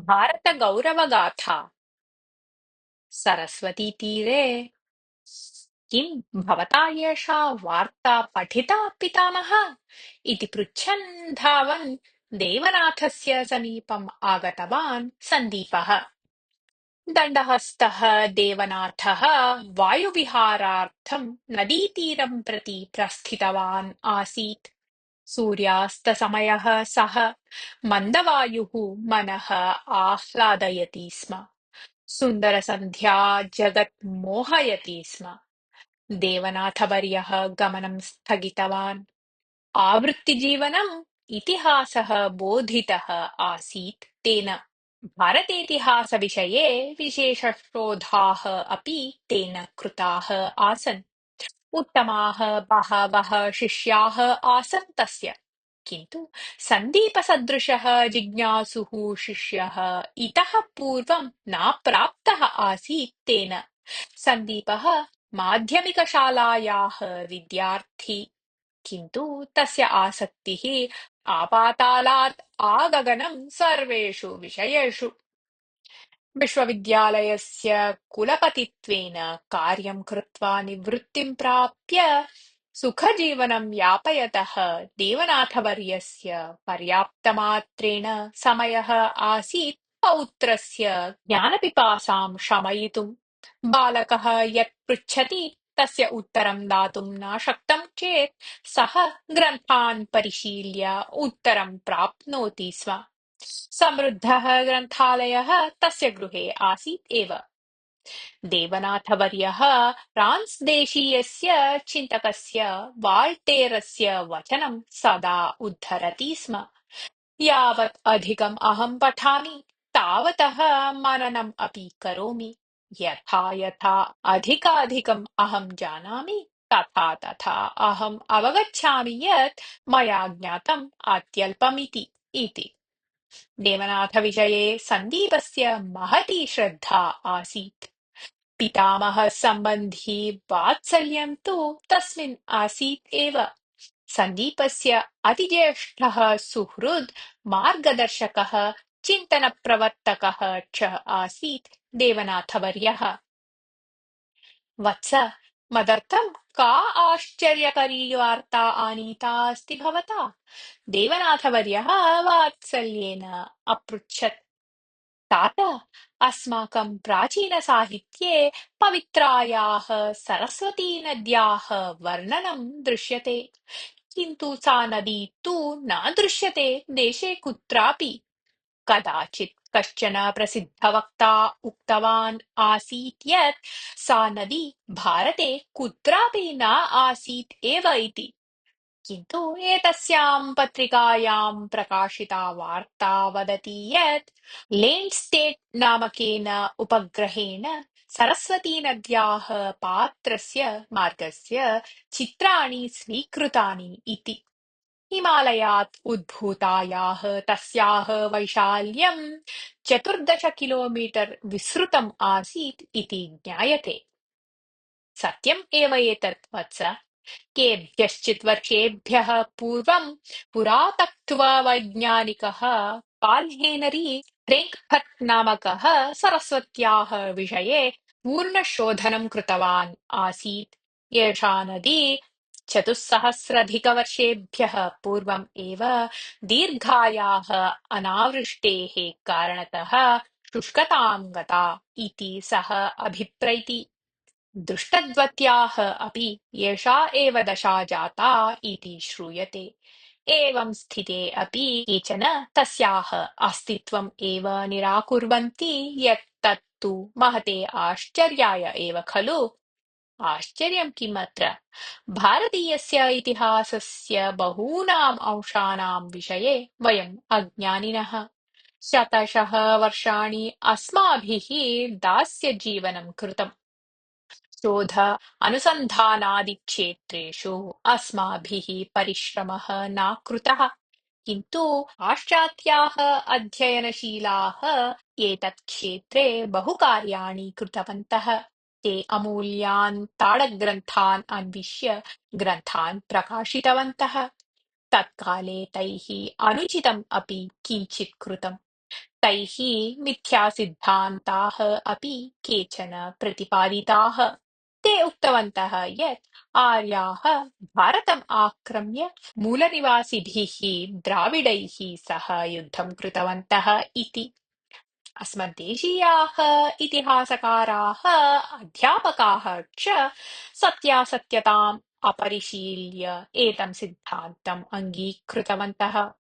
भारतगौरवगाथा सरस्वतीतीरे किं भवता एषा वार्ता पठिता पितामह? इति पृच्छन् धावन् देवनाथस्य समीपम् आगतवान् सन्दीपः। दण्डहस्तः देवनाथः वायुविहारार्थं नदीतीरं प्रति प्रस्थितवान् आसीत्। सूर्यास्तसमयः सः मन्दवायुः मनः आह्लादयति स्म। सुन्दरसन्ध्या जगत् मोहयति स्म। देवनाथवर्यः गमनं स्थगितवान्। आवृत्तिजीवनम् इतिहासः बोधितः आसीत् तेन। भारतेतिहासविषये विशेषशोधाः अपि तेन कृताः आसन्। उत्तमाः बहवः शिष्याः आसन् तस्य। किन्तु सन्दीपसदृशः जिज्ञासुः शिष्यः इतः पूर्वं न प्राप्तः आसीत् तेन। सन्दीपः माध्यमिकशालायाः विद्यार्थी। किन्तु तस्य आसक्तिः आपातालात् आगगनं सर्वेषु विषयेषु। विश्वविद्यालयस्य कुलपतित्वेन कार्यं कृत्वा निवृत्तिं प्राप्य सुखजीवनं यापयतः देवनाथवर्यस्य पर्याप्तमात्रेण समयः आसीत् पौत्रस्य ज्ञानपिपासां शमयितुम्। बालकः यत् पृच्छति तस्य उत्तरं दातुं न शक्तं चेत् सः ग्रन्थान् परिशील्य उत्तरं प्राप्नोति स्म। समृद्धः ग्रन्थालयः तस्य गृहे आसीत् एव। देवनाथवर्यः फ्रान्स् देशीयस्य चिन्तकस्य वाल्टेरस्य वचनं सदा उद्धरति स्म। यावत् अधिकम् अहं पठामि तावतः मननम् अपि करोमि। यथा यथा अधिकाधिकम् अहं जानामि तथा तथा अहम् अवगच्छामि यत् मया ज्ञातम् अत्यल्पमिति इति। देवनाथविषये सन्दीपस्य महती श्रद्धा आसीत्। पितामहसम्बन्धी वात्सल्यं तु तस्मिन् आसीत् एव। सन्दीपस्य अतिज्येष्ठः सुहृद्, मार्गदर्शकः, चिन्तनप्रवर्तकः च आसीत् देवनाथवर्यः। वत्स, मदर्थं का आश्चर्यकरी वार्ता आनीता अस्ति भवता? देवनाथवर्यः वात्सल्येन अपृच्छत्। तात, अस्माकं प्राचीनसाहित्ये पवित्रायाः सरस्वतीनद्याः वर्णनं दृश्यते। किन्तु सा नदी तु न दृश्यते देशे कुत्रापि। कदाचित् कश्चन प्रसिद्धवक्ता उक्तवान् आसीत् यत् सा नदी भारते कुत्रापि न आसीत् एव इति। किन्तु एतस्यां पत्रिकायां प्रकाशिता वार्ता वदति यत् लेण्ड्स्टेट् नामकेन उपग्रहेण सरस्वतीनद्याः पात्रस्य मार्गस्य चित्राणि स्वीकृतानि इति। हिमालयात् उद्भूतायाः तस्याः वैशाल्यं 14 किलोमीटर् विस्तृतम् आसीत् इति ज्ञायते। सत्यम् एव एतत् वत्स। केभ्यश्चित् वर्षेभ्यः पूर्वं पुरातत्त्ववैज्ञानिकः पाल् हेनरी फ्रेङ्क्फर्ट् नामकः सरस्वत्याः विषये पूर्णशोधनं कृतवान् आसीत्। एषा नदी 4,000-अधिकवर्षेभ्यः पूर्वम् एव दीर्घायाः अनावृष्टेः कारणतः शुष्कतां गता इति सः अभिप्रैति। दृष्टद्वत्याः अपि एषा एव दशा जाता इति श्रूयते। एवं स्थिते अपि केचन तस्याः अस्तित्वम् एव निराकुर्वन्ति यत् तत्तु महते आश्चर्याय एव खलु। आश्चर्यं किमत्र? भारतीयस्य इतिहासस्य बहूनाम् अंशानां विषये वयम् अज्ञानिनः। शतशः वर्षाणि अस्माभिः दास्यजीवनं कृतम्। शोध अनुसन्धानादिक्षेत्रेषु अस्माभिः परिश्रमः न कृतः। किन्तु पाश्चात्याः अध्ययनशीलाः एतत् क्षेत्रे बहुकार्याणि कृतवन्तः। ते अमूल्यान् ताडग्रन्थान् अन्विष्य ग्रन्थान् प्रकाशितवन्तः। तत्काले तैः अनुचितम् अपि किञ्चित् कृतम्। तैः मिथ्यासिद्धान्ताः अपि केचन प्रतिपादिताः। ते उक्तवन्तः यत् आर्याः भारतम् आक्रम्य मूलनिवासिभिः द्राविडैः सह युद्धं कृतवन्तः इति। अस्मद्देशीयाः इतिहासकाराः अध्यापकाः च सत्यासत्यताम् अपरिशील्य एतं सिद्धान्तम् अङ्गीकृतवन्तः।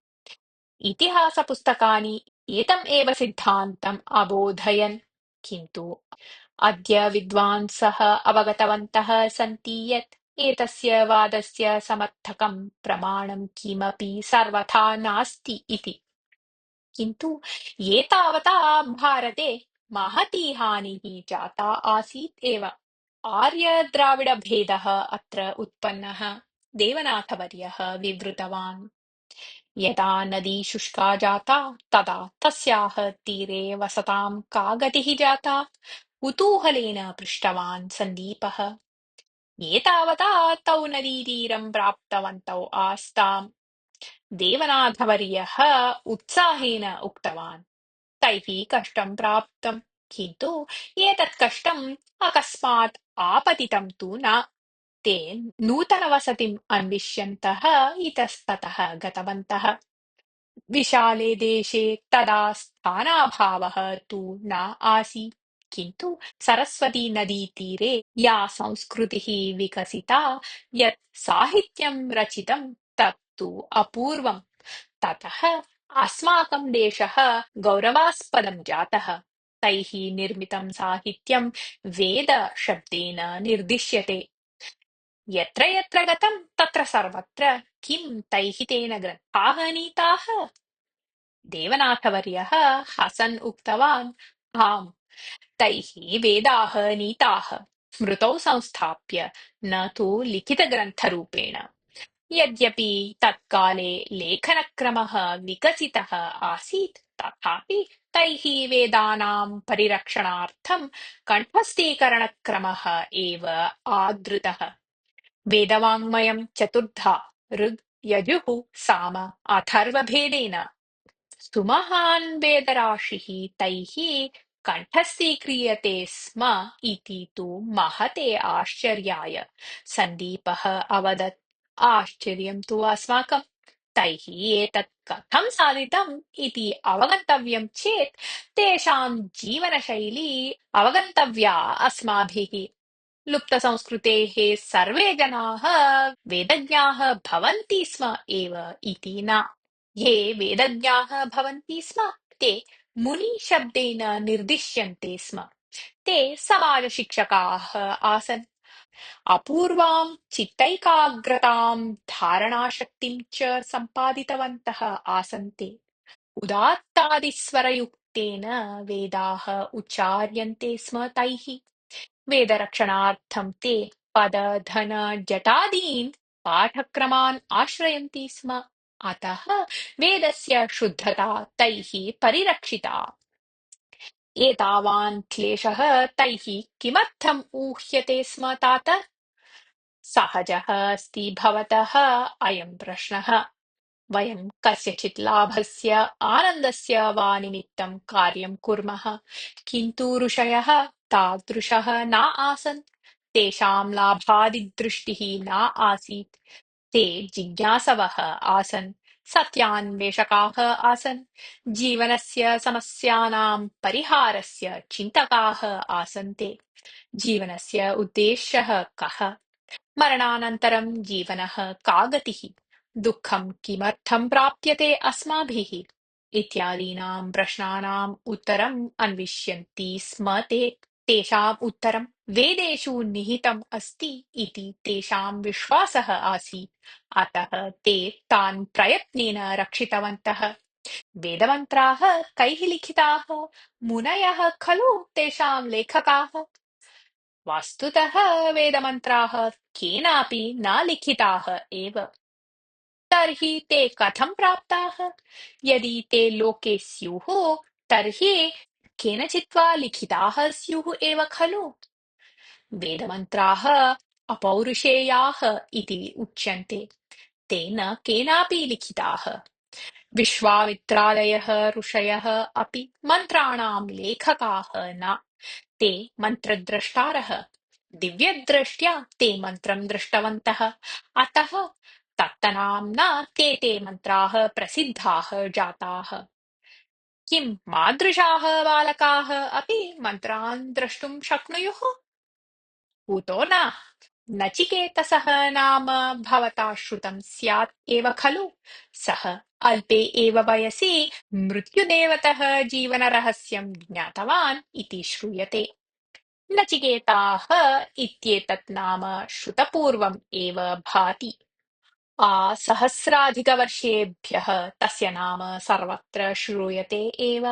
इतिहासपुस्तकानि एतम् एव सिद्धान्तम् अबोधयन्, किन्तु अद्य विद्वांसः अवगतवन्तः सन्ति यत् एतस्य वादस्य समर्थकं प्रमाणं किमपि सर्वथा नास्ति इति। किन्तु एतावता भारते महती हानिः जाता आसीत् एव। आर्य-द्राविड-भेदः अत्र उत्पन्नः देवनाथवर्यः विवृतवान्। यदा नदी शुष्का जाता तदा तस्याः तीरे वसतां का गतिः जाता? कुतूहलेन पृष्टवान् सन्दीपः। एतावता तौ नदीतीरं प्राप्तवन्तौ आस्ताम्। देवनाथवर्यः उत्साहेन उक्तवान्, तैः कष्टं प्राप्तं, किन्तु एतत् कष्टम् अकस्मात् आपतितं तु न। ते नूतनवसतिम् अन्विष्यन्तः इतस्ततः गतवन्तः। विशाले देशे तदा स्थानाभावः तु न आसीत्, किन्तु सरस्वतीनदीतीरे या संस्कृतिः विकसिता, यत् साहित्यं रचितं तत्तु अपूर्वम्। ततः अस्माकं देशः गौरवास्पदं जातः। तैः निर्मितं साहित्यं वेदशब्देन निर्दिश्यते। यत्र यत्र गतं तत्र सर्वत्र किं तैः तेन ग्रन्थाः नीताः? देवनाथवर्यः हसन् उक्तवान्, आम्, तैः वेदाः नीताः, स्मृतौ संस्थाप्य, न तु लिखितग्रन्थरूपेण। यद्यपि तत्काले लेखनक्रमः विकसितः आसीत्, तथापि तैः वेदानां परिरक्षणार्थं कण्ठस्थीकरणक्रमः एव आदृतः। वेदवाङ्मयं चतुर्धा ऋग् यजुः साम अथर्वभेदेन सुमहान् वेदराशिः तैः कण्ठस्थीक्रियते स्म इति तु महते आश्चर्याय सन्दीपः अवदत्। आश्चर्यं तु अस्माकम्। तैः एतत् कथं साधितम् इति अवगन्तव्यं चेत् तेषां जीवनशैली अवगन्तव्या अस्माभिः। लुप्तसंस्कृतेः सर्वे जनाः वेदज्ञाः भवन्ति स्म एव इति न। ये वेदज्ञाः भवन्ति स्म ते मुनिशब्देन निर्दिश्यन्ते स्म। ते समाजशिक्षकाः आसन्। अपूर्वां चित्तैकाग्रतां धारणाशक्तिं च सम्पादितवन्तः आसन् ते। उदात्तादिस्वरयुक्तेन वेदाः उच्चार्यन्ते स्म तैः। वेदरक्षणार्थं ते पद धन जटादीन् पाठक्रमान् आश्रयन्ति स्म। अतः वेदस्य शुद्धता तैः परिरक्षिता। एतावान् क्लेशः तैः किमर्थम् ऊह्यते स्म तात? सहजः अस्ति भवतः अयं प्रश्नः। वयं कस्यचित् लाभस्य आनन्दस्य वा निमित्तं कार्यं कुर्मः, किन्तु ऋषयः तादृशः न आसन्। तेषां लाभादिदृष्टिः न आसीत्। ते जिज्ञासवः आसन्, सत्यान्वेषकाः आसन्, जीवनस्य समस्यानां परिहारस्य चिन्तकाः आसन् ते। जीवनस्य उद्देश्यः कः? मरणानन्तरं जीवनः का गतिः? दुःखं किमर्थं प्राप्यते अस्माभिः? इत्यादीनां प्रश्नानाम् उत्तरम् अन्विष्यन्ति स्म ते। तेषाम् उत्तरं वेदेषु निहितम् अस्ति इति तेषां विश्वासः आसीत्। अतः ते तान् प्रयत्नेन रक्षितवन्तः। वेदमन्त्राः कैः लिखिताः? मुनयः खलु तेषां लेखकाः। वस्तुतः वेदमन्त्राः केनापि न लिखिताः एव। तर्हि ते कथं प्राप्ताः? यदि ते लोके स्युः तर्हि केनचित् वा लिखिताः स्युः एव खलु। वेदमन्त्राः अपौरुषेयाः इति उच्यन्ते। ते न केनापि लिखिताः। विश्वामित्रादयः ऋषयः अपि मन्त्राणां लेखकाः न। ते मन्त्रद्रष्टारः। दिव्यदृष्ट्या ते मन्त्रं दृष्टवन्तः। अतः तत्तनाम्ना ते मन्त्राः प्रसिद्धाः जाताः। किं मादृशाः बालकाः अपि मन्त्रान् द्रष्टुं शक्नुयुः? कुतो न? नचिकेतसः नाम भवता श्रुतं स्यात् एव खलु। सः अल्पे एव वयसि मृत्युदेवतः जीवनरहस्यं ज्ञातवान् इति श्रूयते। नचिकेताः इत्येतत् नाम श्रुतपूर्वम् एव भाति। सहस्राधिकवर्षेभ्यः तस्य नाम सर्वत्र श्रूयते एव।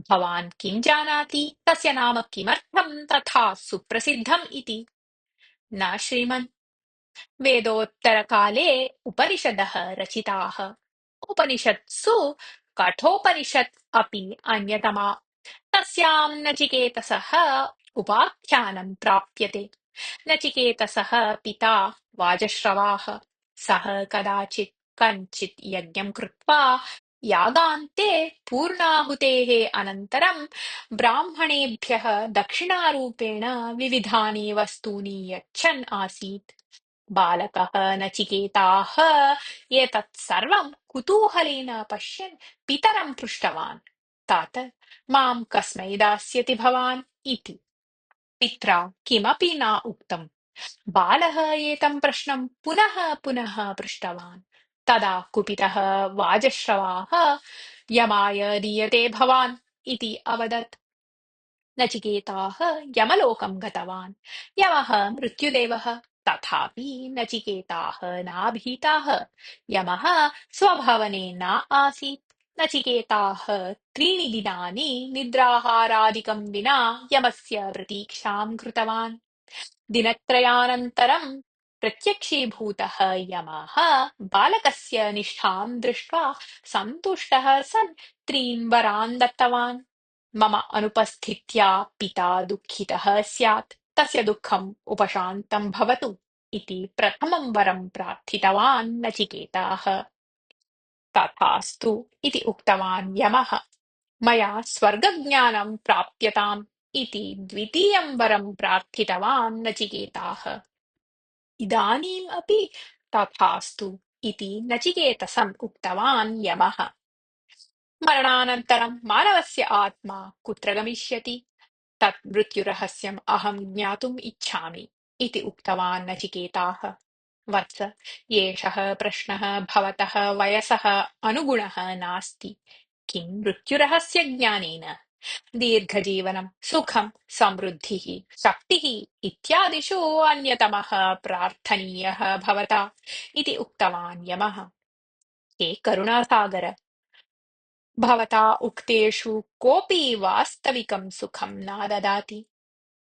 भवान् किं जानाति तस्य नाम किमर्थं तथा सुप्रसिद्धम् इति? न श्रीमन्। वेदोत्तरकाले उपनिषदः रचिताः। उपनिषत्सु कठोपनिषत् अपि अन्यतमा। तस्यां नचिकेतसः उपाख्यानं प्राप्यते। नचिकेतसः पिता वाजश्रवाः। सः कदाचित् कञ्चित् यज्ञं कृत्वा यागान्ते पूर्णाहुतेः अनन्तरं ब्राह्मणेभ्यः दक्षिणारूपेण विविधानि वस्तूनि यच्छन् आसीत्। बालकः नचिकेताः एतत् सर्वं कुतूहलेन पश्यन् पितरं पृष्टवान्। तात, मां कस्मै दास्यति भवान् इति। पित्रा किमपि न उक्तम्। बालः एतं प्रश्नं पुनः पुनः पृष्टवान्। तदा कुपितः वाजश्रवाः यमाय दीयते भवान् इति अवदत्। नचिकेताः यमलोकं गतवान्। यमः मृत्युदेवः। तथापि नचिकेताः नाभीताः। यमः स्वभवने न आसीत्। नचिकेताः 3 दिनानि निद्राहारादिकं विना यमस्य प्रतीक्षां कृतवान्। दिनत्रयानन्तरं प्रत्यक्षीभूतः यमः बालकस्य निष्ठां दृष्ट्वा सन्तुष्टः सन् 3 वरान् दत्तवान्। मम अनुपस्थित्या पिता दुःखितः स्यात्, तस्य दुःखम् उपशान्तं भवतु इति प्रथमं वरं प्रार्थितवान् नचिकेताः। तथास्तु इति उक्तवान् यमः। मया स्वर्गज्ञानं प्राप्यताम् इति द्वितीयं वरं प्रार्थितवान् नचिकेताः। इदानीम् अपि तथास्तु इति नचिकेतसम् उक्तवान् यमः। मरणानन्तरं मानवस्य आत्मा कुत्र गमिष्यति? तत् मृत्युरहस्यम् अहं ज्ञातुम् इच्छामि इति उक्तवान् नचिकेताः। वत्स, एषः प्रश्नः भवतः वयसः अनुगुणः नास्ति। किं मृत्युरहस्यज्ञानेन दीर्घजीवनं, सुखं, समृद्धिः, शक्तिः इत्यादिषु अन्यतमः प्रार्थनीयः भवता इति उक्तवान् यमः। हे करुणासागर, भवता उक्तेषु कोऽपि वास्तविकं सुखं न ददाति।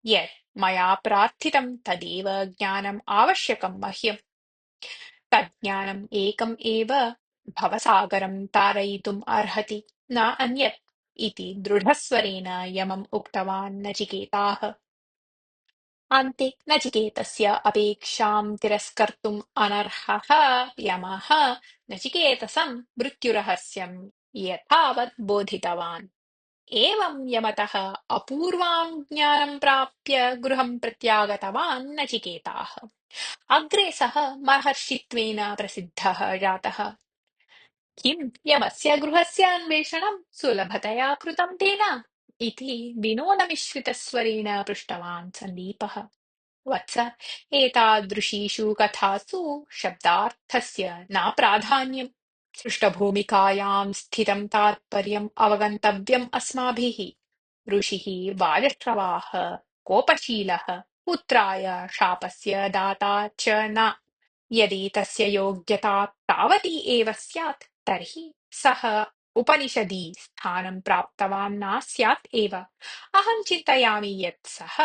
यत् मया प्रार्थितं तदेव ज्ञानम् आवश्यकं मह्यम्। तज्ज्ञानम् एकम् एव भवसागरं तारयितुम् अर्हति, न अन्यत् इति दृढस्वरेण यमम् उक्तवान् नचिकेताः। अन्ते नचिकेतस्य अपेक्षां तिरस्कर्तुम् अनर्हः यमः नचिकेतसं मृत्युरहस्यं यथावत् बोधितवान्। एवं यमतः अपूर्वां ज्ञानं प्राप्य गृहं प्रत्यागतवान् नचिकेताः। अग्रे सः महर्षित्वेन प्रसिद्धः जातः। किं यमस्य गृहस्य अन्वेषणं सुलभतया कृतं तेन? इति विनोदमिश्रितस्वरेण पृष्टवान् सन्दीपः। वत्स, एतादृशीषु कथासु शब्दार्थस्य न प्राधान्यम्। पृष्ठभूमिकायां स्थितं तात्पर्यम् अवगन्तव्यम् अस्माभिः। ऋषिः वाजश्रवाः कोपशीलः, पुत्राय शापस्य दाता च न। यदि तस्य योग्यता तावती एव स्यात् तर्हि सः उपनिषदि स्थानं प्राप्तवान् न स्यात् एव। अहं चिन्तयामि यत् सः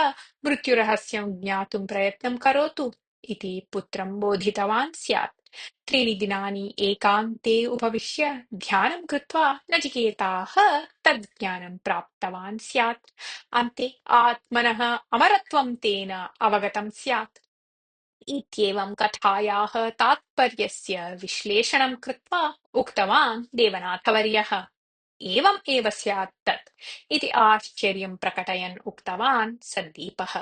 मृत्युरहस्यं ज्ञातुं प्रयत्नं करोतु इति पुत्रं बोधितवान् स्यात्। 3 दिनानि एकान्ते उपविश्य ध्यानं कृत्वा नचिकेताः तद्ज्ञानं प्राप्तवान् स्यात्। अन्ते आत्मनः अमरत्वं तेन अवगतं स्यात्। इत्येवं कथायाः तात्पर्यस्य विश्लेषणं कृत्वा उक्तवान् देवनाथवर्यः। एवम् एव स्यात् तत् इति आश्चर्यं प्रकटयन् उक्तवान् सन्दीपः।